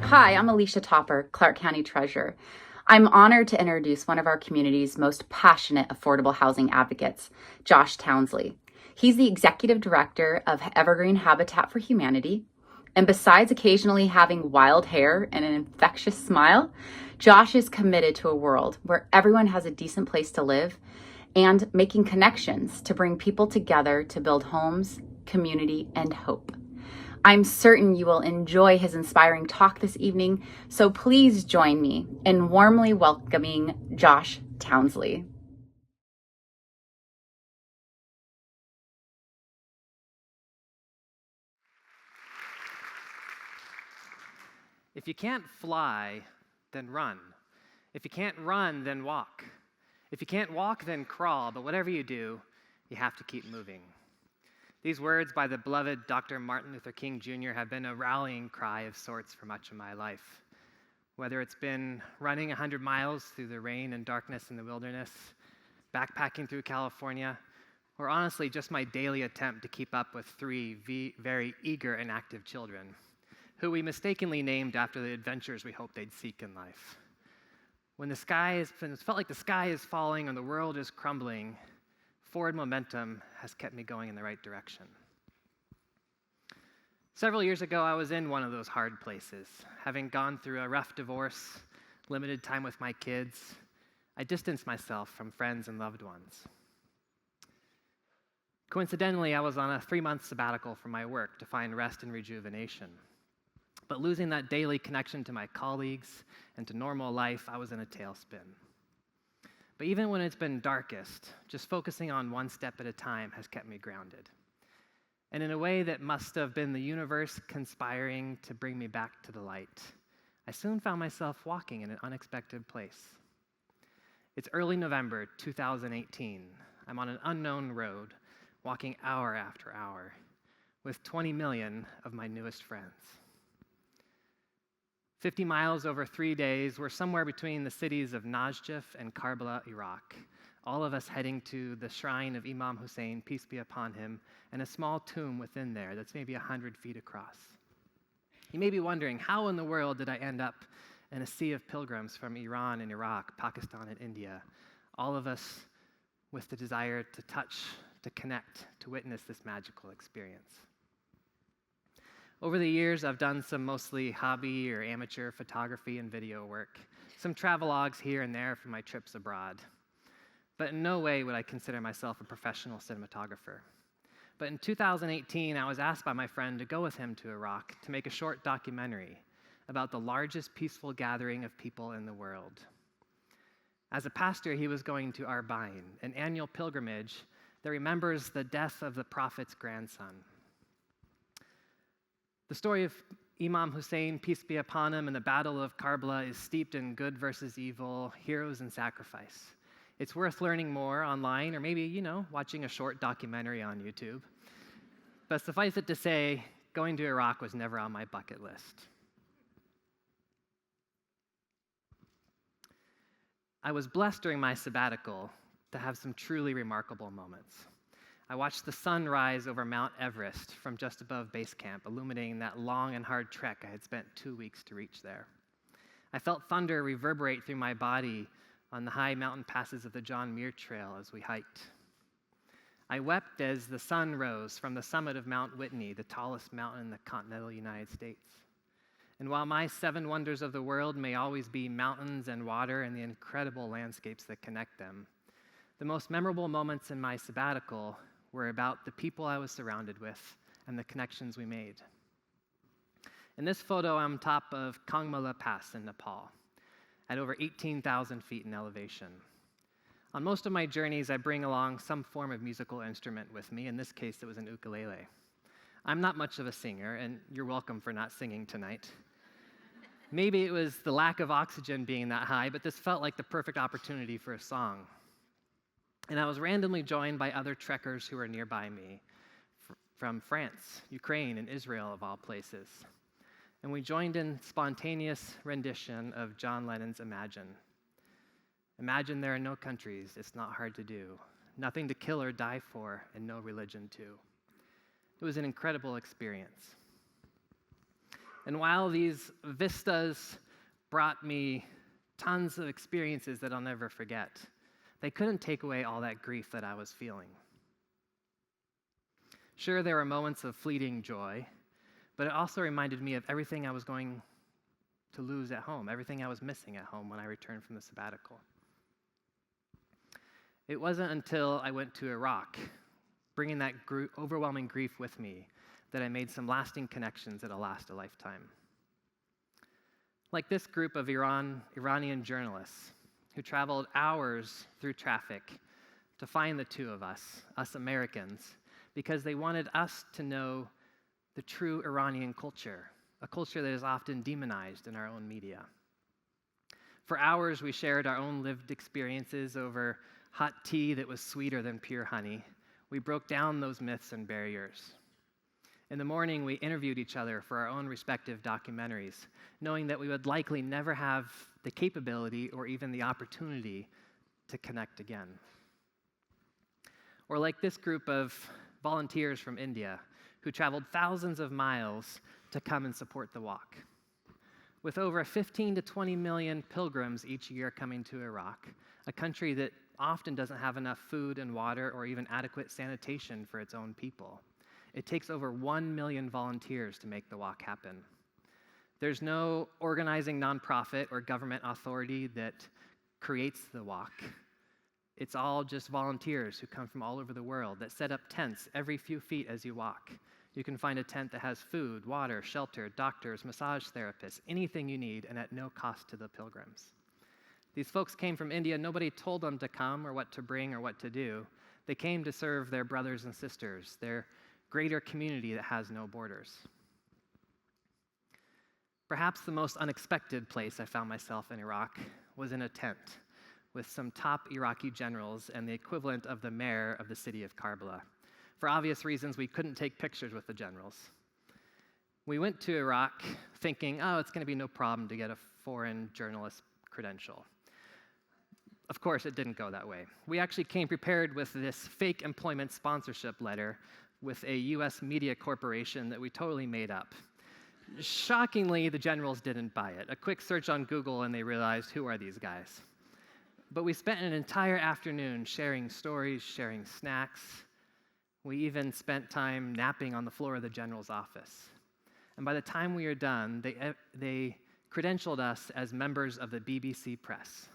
Hi, I'm Alicia Topper, Clark County Treasurer. I'm honored to introduce one of our community's most passionate affordable housing advocates, Josh Townsley. He's the Executive Director of Evergreen Habitat for Humanity. And besides occasionally having wild hair and an infectious smile, Josh is committed to a world where everyone has a decent place to live and making connections to bring people together to build homes, community, and hope. I'm certain you will enjoy his inspiring talk this evening, so please join me in warmly welcoming Josh Townsley. If you can't fly, then run. If you can't run, then walk. If you can't walk, then crawl. But whatever you do, you have to keep moving. These words by the beloved Dr. Martin Luther King Jr. have been a rallying cry of sorts for much of my life. Whether it's been running 100 miles through the rain and darkness in the wilderness, backpacking through California, or honestly just my daily attempt to keep up with three very eager and active children, who we mistakenly named after the adventures we hoped they'd seek in life. When it's felt like the sky is falling and the world is crumbling, forward momentum has kept me going in the right direction. Several years ago, I was in one of those hard places. Having gone through a rough divorce, limited time with my kids, I distanced myself from friends and loved ones. Coincidentally, I was on a 3-month sabbatical from my work to find rest and rejuvenation. But losing that daily connection to my colleagues and to normal life, I was in a tailspin. But even when it's been darkest, just focusing on one step at a time has kept me grounded. And in a way that must have been the universe conspiring to bring me back to the light, I soon found myself walking in an unexpected place. It's early November 2018. I'm on an unknown road, walking hour after hour, with 20 million of my newest friends. 50 miles over 3 days, we're somewhere between the cities of Nasjif and Karbala, Iraq, all of us heading to the shrine of Imam Hussain, peace be upon him, and a small tomb within there that's maybe 100 feet across. You may be wondering, how in the world did I end up in a sea of pilgrims from Iran and Iraq, Pakistan and India, all of us with the desire to touch, to connect, to witness this magical experience? Over the years, I've done some mostly hobby or amateur photography and video work, some travelogues here and there from my trips abroad. But in no way would I consider myself a professional cinematographer. But in 2018, I was asked by my friend to go with him to Iraq to make a short documentary about the largest peaceful gathering of people in the world. As a pastor, he was going to Arba'in, an annual pilgrimage that remembers the death of the prophet's grandson. The story of Imam Hussain, peace be upon him, and the Battle of Karbala is steeped in good versus evil, heroes and sacrifice. It's worth learning more online, or maybe, watching a short documentary on YouTube. But suffice it to say, going to Iraq was never on my bucket list. I was blessed during my sabbatical to have some truly remarkable moments. I watched the sun rise over Mount Everest from just above base camp, illuminating that long and hard trek I had spent 2 weeks to reach there. I felt thunder reverberate through my body on the high mountain passes of the John Muir Trail as we hiked. I wept as the sun rose from the summit of Mount Whitney, the tallest mountain in the continental United States. And while my 7 wonders of the world may always be mountains and water and the incredible landscapes that connect them, the most memorable moments in my sabbatical were about the people I was surrounded with and the connections we made. In this photo, I'm on top of Kangmala Pass in Nepal, at over 18,000 feet in elevation. On most of my journeys, I bring along some form of musical instrument with me. In this case, it was an ukulele. I'm not much of a singer, and you're welcome for not singing tonight. Maybe it was the lack of oxygen being that high, but this felt like the perfect opportunity for a song. And I was randomly joined by other trekkers who were nearby me, from France, Ukraine, and Israel, of all places. And we joined in spontaneous rendition of John Lennon's Imagine. Imagine there are no countries, it's not hard to do. Nothing to kill or die for, and no religion too. It was an incredible experience. And while these vistas brought me tons of experiences that I'll never forget, they couldn't take away all that grief that I was feeling. Sure, there were moments of fleeting joy, but it also reminded me of everything I was going to lose at home, everything I was missing at home when I returned from the sabbatical. It wasn't until I went to Iraq, bringing that overwhelming grief with me, that I made some lasting connections that'll last a lifetime. Like this group of Iranian journalists who traveled hours through traffic to find the two of us Americans, because they wanted us to know the true Iranian culture, a culture that is often demonized in our own media. For hours, we shared our own lived experiences over hot tea that was sweeter than pure honey. We broke down those myths and barriers. In the morning, we interviewed each other for our own respective documentaries, knowing that we would likely never have the capability or even the opportunity to connect again. Or like this group of volunteers from India who traveled thousands of miles to come and support the walk. With over 15 to 20 million pilgrims each year coming to Iraq, a country that often doesn't have enough food and water or even adequate sanitation for its own people, it takes over 1 million volunteers to make the walk happen. There's no organizing nonprofit or government authority that creates the walk. It's all just volunteers who come from all over the world that set up tents every few feet as you walk. You can find a tent that has food, water, shelter, doctors, massage therapists, anything you need, and at no cost to the pilgrims. These folks came from India. Nobody told them to come or what to bring or what to do. They came to serve their brothers and sisters, their greater community that has no borders. Perhaps the most unexpected place I found myself in Iraq was in a tent with some top Iraqi generals and the equivalent of the mayor of the city of Karbala. For obvious reasons, we couldn't take pictures with the generals. We went to Iraq thinking, it's going to be no problem to get a foreign journalist credential. Of course, it didn't go that way. We actually came prepared with this fake employment sponsorship letter with a US media corporation that we totally made up. Shockingly, the generals didn't buy it. A quick search on Google and they realized, who are these guys? But we spent an entire afternoon sharing stories, sharing snacks. We even spent time napping on the floor of the general's office. And by the time we were done, they credentialed us as members of the BBC press.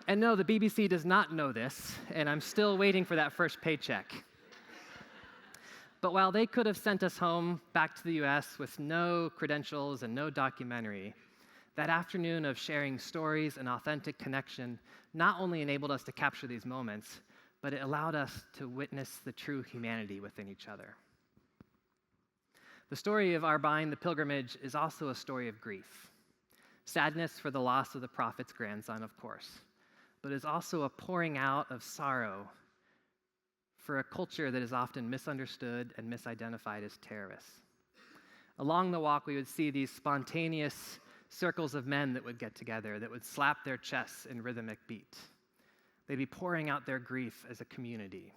And no, the BBC does not know this, and I'm still waiting for that first paycheck. But while they could have sent us home back to the US with no credentials and no documentary, that afternoon of sharing stories and authentic connection not only enabled us to capture these moments, but it allowed us to witness the true humanity within each other. The story of Arbaeen, the pilgrimage, is also a story of grief. Sadness for the loss of the prophet's grandson, of course, but is also a pouring out of sorrow for a culture that is often misunderstood and misidentified as terrorists. Along the walk, we would see these spontaneous circles of men that would get together, that would slap their chests in rhythmic beat. They'd be pouring out their grief as a community.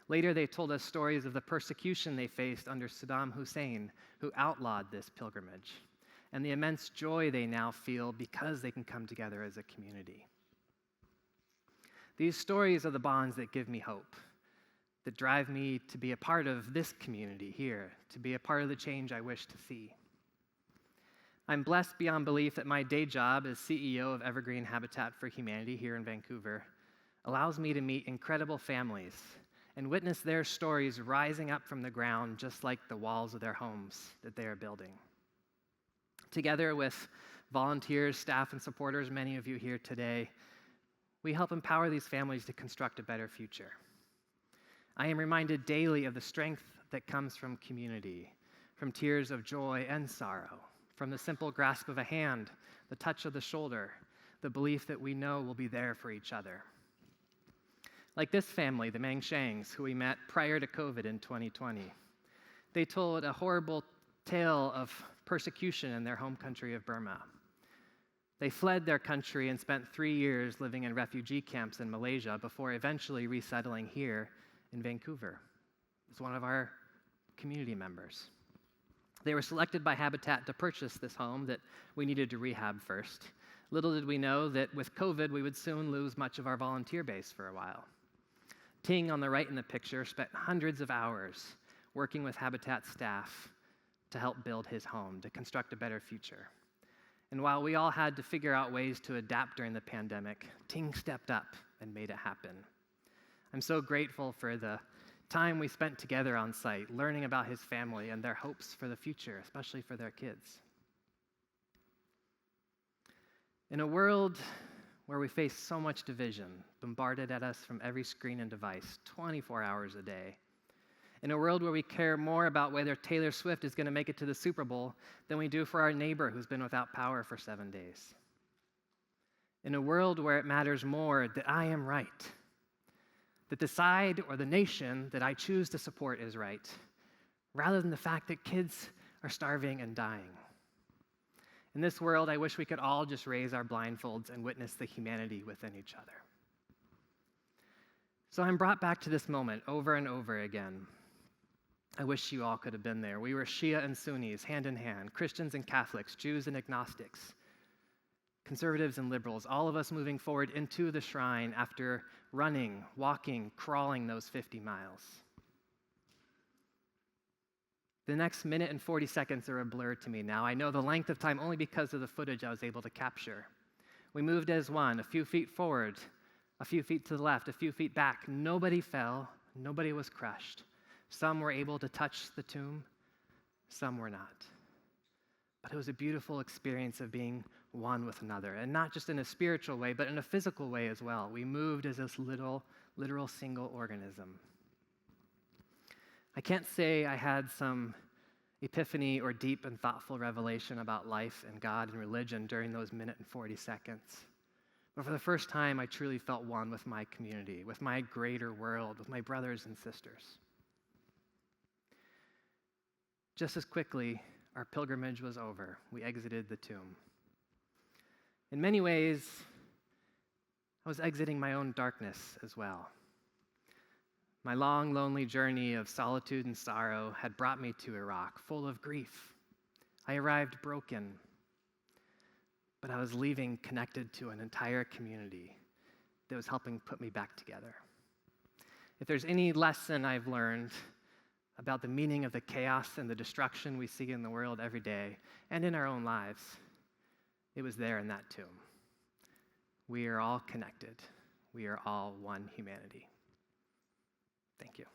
Later, they told us stories of the persecution they faced under Saddam Hussein, who outlawed this pilgrimage, and the immense joy they now feel because they can come together as a community. These stories are the bonds that give me hope, that drive me to be a part of this community here, to be a part of the change I wish to see. I'm blessed beyond belief that my day job as CEO of Evergreen Habitat for Humanity here in Vancouver allows me to meet incredible families and witness their stories rising up from the ground just like the walls of their homes that they are building. Together with volunteers, staff, and supporters, many of you here today, we help empower these families to construct a better future. I am reminded daily of the strength that comes from community, from tears of joy and sorrow, from the simple grasp of a hand, the touch of the shoulder, the belief that we know we'll be there for each other. Like this family, the Mangshangs, who we met prior to COVID in 2020. They told a horrible tale of persecution in their home country of Burma. They fled their country and spent 3 years living in refugee camps in Malaysia before eventually resettling here in Vancouver as one of our community members. They were selected by Habitat to purchase this home that we needed to rehab first. Little did we know that with COVID, we would soon lose much of our volunteer base for a while. Ting, on the right in the picture, spent hundreds of hours working with Habitat staff to help build his home, to construct a better future. And while we all had to figure out ways to adapt during the pandemic, Ting stepped up and made it happen. I'm so grateful for the time we spent together on site, learning about his family and their hopes for the future, especially for their kids. In a world where we face so much division, bombarded at us from every screen and device, 24 hours a day, in a world where we care more about whether Taylor Swift is going to make it to the Super Bowl than we do for our neighbor who's been without power for 7 days. In a world where it matters more that I am right, that the side or the nation that I choose to support is right, rather than the fact that kids are starving and dying. In this world, I wish we could all just raise our blindfolds and witness the humanity within each other. So I'm brought back to this moment over and over again. I wish you all could have been there. We were Shia and Sunnis, hand in hand, Christians and Catholics, Jews and agnostics, conservatives and liberals, all of us moving forward into the shrine after running, walking, crawling those 50 miles. The next minute and 40 seconds are a blur to me now. I know the length of time only because of the footage I was able to capture. We moved as one, a few feet forward, a few feet to the left, a few feet back. Nobody fell, nobody was crushed. Some were able to touch the tomb, some were not. But it was a beautiful experience of being one with another, and not just in a spiritual way, but in a physical way as well. We moved as this literal single organism. I can't say I had some epiphany or deep and thoughtful revelation about life and God and religion during those minute and 40 seconds. But for the first time, I truly felt one with my community, with my greater world, with my brothers and sisters. Just as quickly, our pilgrimage was over. We exited the tomb. In many ways, I was exiting my own darkness as well. My long, lonely journey of solitude and sorrow had brought me to Iraq, full of grief. I arrived broken, but I was leaving connected to an entire community that was helping put me back together. If there's any lesson I've learned about the meaning of the chaos and the destruction we see in the world every day and in our own lives, it was there in that tomb. We are all connected. We are all one humanity. Thank you.